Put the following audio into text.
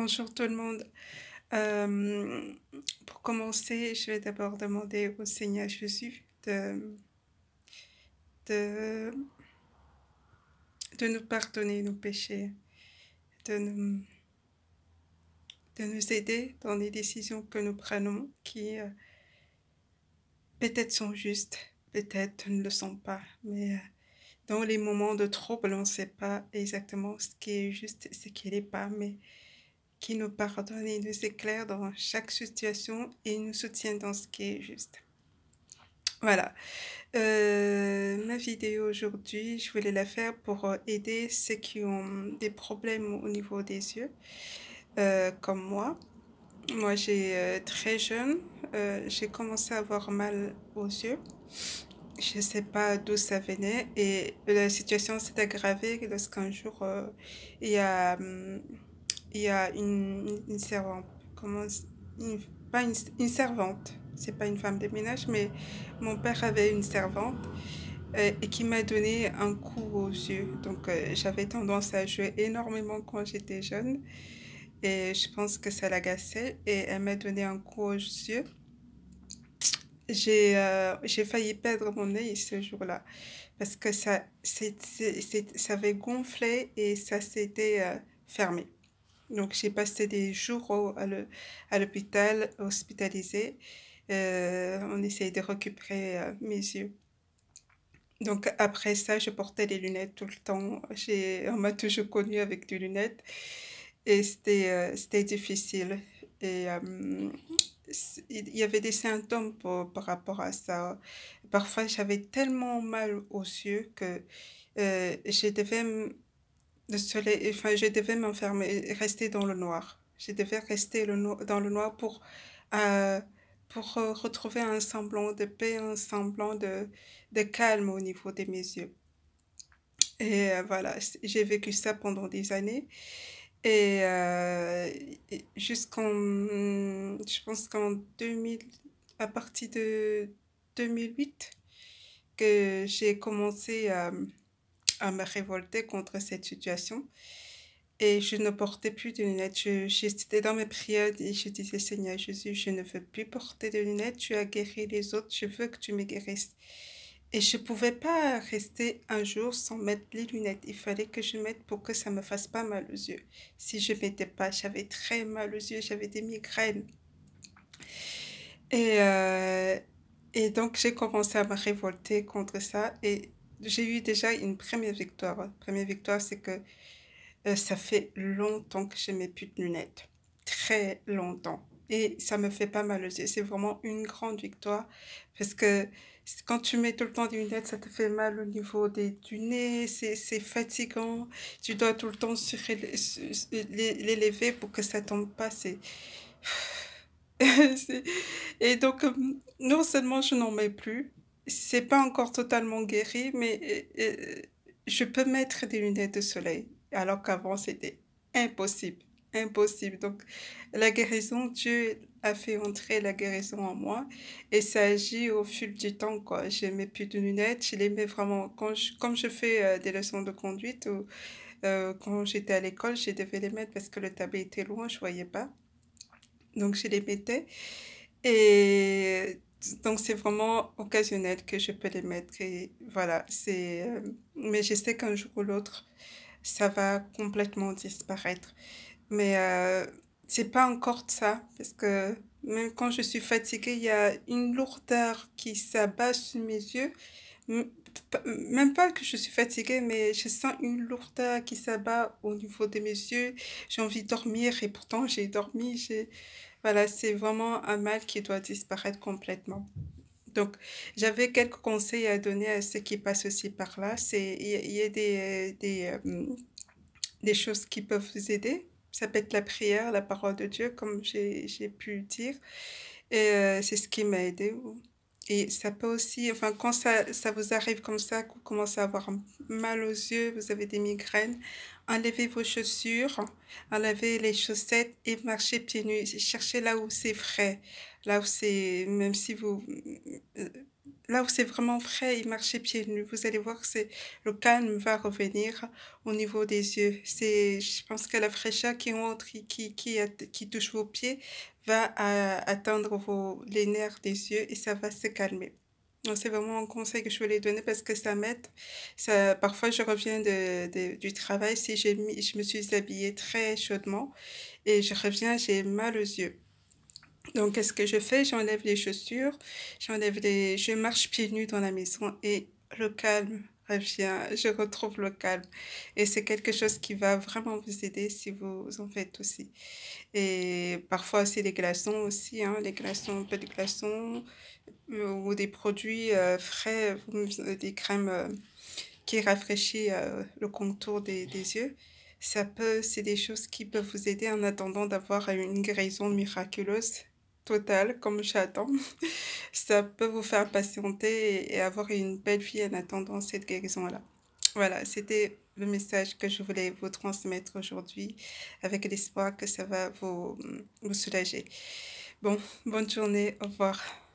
Bonjour tout le monde. Euh, pour commencer, je vais d'abord demander au Seigneur Jésus de, de nous pardonner nos péchés, de nous, de nous aider dans les décisions que nous prenons, qui peut-être sont justes, peut-être ne le sont pas, mais dans les moments de trouble, on ne sait pas exactement ce qui est juste et ce qui n'est pas, mais qui nous pardonne et nous éclaire dans chaque situation et nous soutient dans ce qui est juste. Voilà. Ma vidéo aujourd'hui, je voulais la faire pour aider ceux qui ont des problèmes au niveau des yeux, comme moi. Moi, j'ai très jeune, j'ai commencé à avoir mal aux yeux. Je ne sais pas d'où ça venait et la situation s'est aggravée lorsqu'un jour il y a, hum, il y a une servante, comment, une, pas une servante, c'est pas une femme de ménage, mais mon père avait une servante et qui m'a donné un coup aux yeux. Donc j'avais tendance à jouer énormément quand j'étais jeune et je pense que ça l'agaçait et elle m'a donné un coup aux yeux. J'ai failli perdre mon œil ce jour-là parce que ça avait gonflé et ça s'était fermé. Donc j'ai passé des jours à l'hôpital, hospitalisée. On essayait de récupérer mes yeux. Donc après ça, je portais des lunettes tout le temps. On m'a toujours connue avec des lunettes et c'était difficile. Et il y avait des symptômes par rapport à ça. Parfois, j'avais tellement mal aux yeux que je devais je devais m'enfermer, rester dans le noir. Je devais rester dans le noir euh, pour retrouver un semblant de paix, un semblant de calme au niveau de mes yeux. Et voilà, j'ai vécu ça pendant des années. Et je pense qu'en 2000, à partir de 2008, que j'ai commencé à me révolter contre cette situation. Et je ne portais plus de lunettes. J'étais dans mes prières et je disais, Seigneur Jésus, je ne veux plus porter de lunettes. Tu as guéri les autres. Je veux que tu me guérisses. Et je ne pouvais pas rester un jour sans mettre les lunettes. Il fallait que je mette pour que ça ne me fasse pas mal aux yeux. Si je ne mettais pas, j'avais très mal aux yeux. J'avais des migraines. Et, euh, et donc, j'ai commencé à me révolter contre ça. Et j'ai eu déjà une première victoire. La première victoire, c'est que ça fait longtemps que je mets plus de lunettes. Très longtemps. Et ça me fait pas mal aux yeux. C'est vraiment une grande victoire parce que quand tu mets tout le temps des lunettes, ça te fait mal au niveau du nez, c'est fatigant. Tu dois tout le temps l'élever pour que ça tombe pas. c'est- Et donc, non seulement je n'en mets plus, c'est pas encore totalement guéri, mais je peux mettre des lunettes de soleil, alors qu'avant c'était impossible, impossible. Donc, la guérison, Dieu a fait entrer la guérison en moi et ça agit au fil du temps, quoi. Je mets plus de lunettes, je les mets vraiment comme je fais des leçons de conduite ou quand j'étais à l'école, je devais les mettre parce que le tableau était loin, je voyais pas. Donc, je les mettais. Et donc, c'est vraiment occasionnel que je peux les mettre. Et voilà, mais je sais qu'un jour ou l'autre, ça va complètement disparaître. Mais c'est pas encore ça, parce que même quand je suis fatiguée, il y a une lourdeur qui s'abat sur mes yeux. M- Même pas que je suis fatiguée, mais je sens une lourdeur qui s'abat au niveau de mes yeux. J'ai envie de dormir et pourtant j'ai dormi. Voilà, c'est vraiment un mal qui doit disparaître complètement. Donc, j'avais quelques conseils à donner à ceux qui passent aussi par là. Il y a des choses qui peuvent vous aider. Ça peut être la prière, la parole de Dieu, comme j'ai pu dire. Et c'est ce qui m'a aidé. Et ça peut aussi, enfin, quand ça vous arrive comme ça, que vous commencez à avoir mal aux yeux, vous avez des migraines, enlevez vos chaussures, enlevez les chaussettes et marchez pieds nus. Cherchez là où c'est frais, là où c'est, même si vous, là où c'est vraiment frais et marcher pieds nus. Vous allez voir que c'est le calme va revenir au niveau des yeux. C'est je pense que la fraîcheur qui entre et qui touche vos pieds va atteindre les nerfs des yeux et ça va se calmer. Donc c'est vraiment un conseil que je voulais donner parce que ça m'aide. Ça, parfois, je reviens du travail, si je me suis habillée très chaudement et je reviens, j'ai mal aux yeux. Donc, qu'est-ce que je fais? J'enlève les chaussures, je marche pieds nus dans la maison et le calme revient, je retrouve le calme. Et c'est quelque chose qui va vraiment vous aider si vous en faites aussi. Et parfois, c'est les glaçons aussi, hein, les glaçons, un peu de glaçons ou des produits frais, des crèmes qui rafraîchissent le contour des yeux. C'est des choses qui peuvent vous aider en attendant d'avoir une guérison miraculeuse totale, comme j'attends. Ça peut vous faire patienter et avoir une belle vie en attendant cette guérison-là. Voilà, c'était le message que je voulais vous transmettre aujourd'hui, avec l'espoir que ça va vous soulager. Bon, bonne journée, au revoir.